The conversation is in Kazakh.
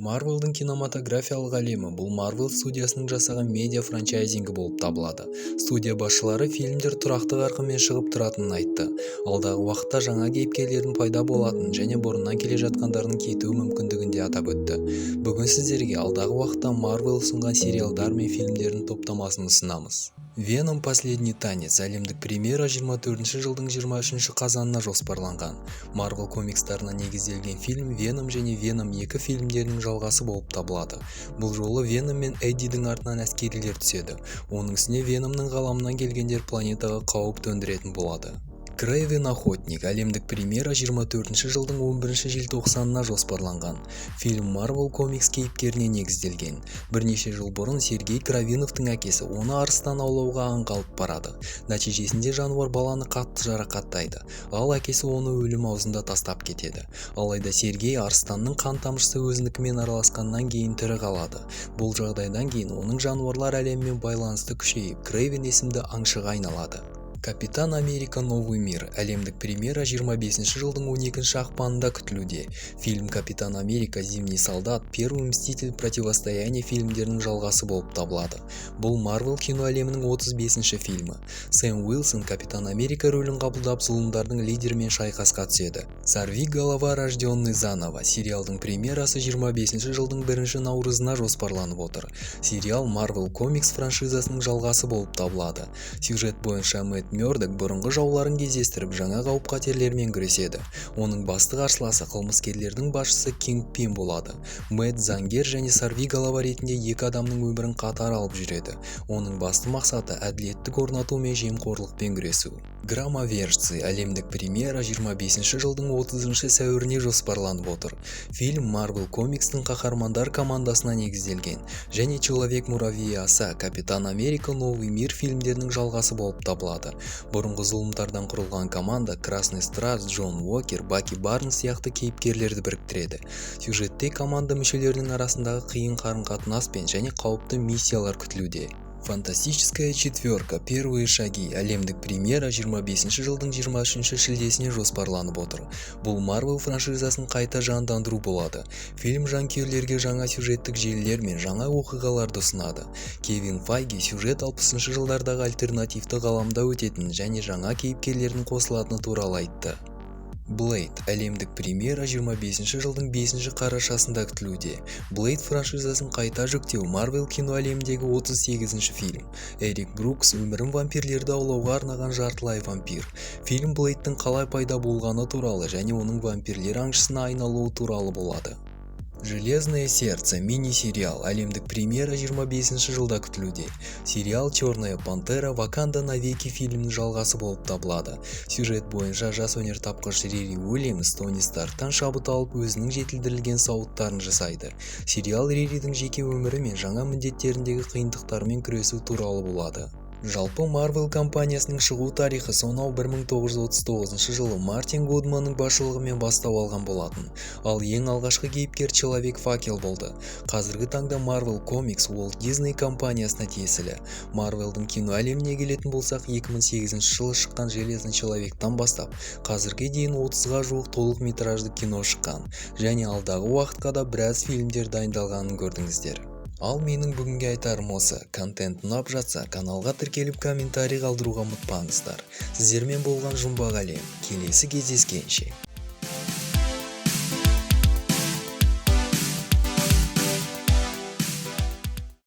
Марвелдың кинематографиялық әлемі бұл Marvel студиясының жасаған медиа франчайзингі болып табылады. Студия басшылары фильмдер тұрақты қарқынмен шығып тұратынын айтты. Алдағы уақытта жаңа кейіпкерлердің пайда болатынын және бұрыннан келе жатқандардың кетуі мүмкіндігін де атап өтті. Бүгін сіздерге алдағы уақытта Marvel ұсынған сериалдар мен фильмдердің топтамасын ұсынамыз. Venom Последний танец әлемдік премьера 24 жылдың 23 қазанына жоспарланған. Marvel комикстарына негізделген фильм Venom және Venom 2 фильмдерінің жалғасы болып табылады. Бұл жолы Venom мен Эддидің артынан әскерилер түседі. Оның үстіне Venomның ғаламынан келгендер планетаға қауіп төндіретін болады. Крейвен охотник әлемдік премьера 24 жылдың 11 желтоқсанына жоспарланған. Фильм Marvel комикс кейіпкеріне негізделген. Бірнеше жыл бұрын Сергей Кравиновтың әкесі оны арыстан аулауға аңға алып барады. Нәтижесінде жануар баланы қатты жарақаттайды, ал әкесі оны өлім аузында тастап кетеді. Алайда Сергей арыстанның қан тамшысы өзінікімен араласқаннан кейін тірі қалады. Бұл жағдайдан кейін оның жануарлар әлемімен байланысты күшейіп, Крейвен есімді аңшыға айналады. Капитан Америка Новый мир әлемдік премьера 25 жылдың 12 ақпанында күтілуде. Фильм Капитан Америка Зимний солдат, Первый мститель противостояние фильмдерінің жалғасы болып табылады. Бұл Marvel кино әлемінің 35-ші фильмі. Сэм Уилсон Капитан Америка рөлін қабылдап зұлымдардың лидерімен шайқасқа түседі. Сорви голова рожденный заново сериалдың премьерасы 25 жылдың 1 наурызына жоспарланып отыр. Сериал Marvel комикс франшизасының жалғасы болып табылады. Сюжет бойынша Мэтт Мёрдок бұрынғы жауларын кездестіріп, жаңа қауіп-қатерлермен күреседі. Оның басты қарсыласы қылмыскерлердің басшысы Кингпин болады. Мэтт заңгер және сорви голова ретінде екі адамның өмірін қатар алып жүреді. Оның басты мақсаты әділеттік орнату мен жемқорлықпен күресу. Громовержцы әлемдік премьера 25 жылдың 30 сәуіріне жоспарланып отыр. Фильм Marvel комикстің қаһармандар командасына негізделген және Человек-муравей аса Капитан Америка Новый мир фильмдерінің жалғасы болып табылады. Бұрынғы зұлымдардан құрылған команда Красный Страж, Джон Уокер, Баки Барнс сияқты кейіпкерлерді біріктіреді. Сюжетте команда мүшелерінің арасындағы қиын қарым-қатынаспен және қауіпті миссиялар күтілуде. Фантастическая четверка Первые шаги әлемдік премьера 25 жылдың 23 шілдесіне жоспарланып отыр. Бұл Marvel франшизасын қайта жандандыру болады. Фильм жанкүйерлерге жаңа сюжеттік желілер мен жаңа оқиғаларды ұсынады. Кевин Файги сюжет 60 жылдардағы альтернативті ғаламда өтетін және жаңа кейіпкерлердің қосылатыны туралы айтты. Blade әлемдік премьера 25 жылдың 5 қарашасында күтілуде. Blade франшизасын қайта жүктеу Marvel кино әлеміндегі 38-ші фильм. Эрик Брукс өмірін вампирлерді аулауға арнаған жартылай вампир. Фильм Blade'тің қалай пайда болғаны туралы және оның вампирлер аңшысына айналуы туралы болады. Железное сердце мини-сериал әлемдік премьера 25 жылда күтілуде. Сериал Черная пантера Ваканда навеки фильмінің жалғасы болып табылады. Сюжет бойынша жас өнертапқыш Рири Уильямс Тони Старктан шабыт алып өзінің жетілдірілген сауыттарын жасайды. Сериал Риридің жеке өмірі мен жаңа міндеттеріндегі қиындықтармен күресу туралы болады. Жалпы Marvel компаниясының шығу тарихы сонау 1939 жылы Мартин Гудманның басшылығымен бастау алған болатын. Ал ең алғашқы кейіпкер Человек-факел болды. Қазіргі таңда Marvel Comics Walt Disney компаниясына тиесілі. Marvelдың кино әлеміне келетін болсақ, 2008 жылы шыққан Железный человектан бастап, қазірге дейін 30-ға жуық толық метражды кино шыққан, және алдағы уақытқа да біраз фильмдер дайындалғанын көрдіңіздер. Ал менің бүгінге айтарым осы. Контент ұнап жатса, каналға тіркеліп комментарий қалдыруға ұмытпаңыздар. Сіздермен болған жұмбақ әлем. Келесі кездескенше.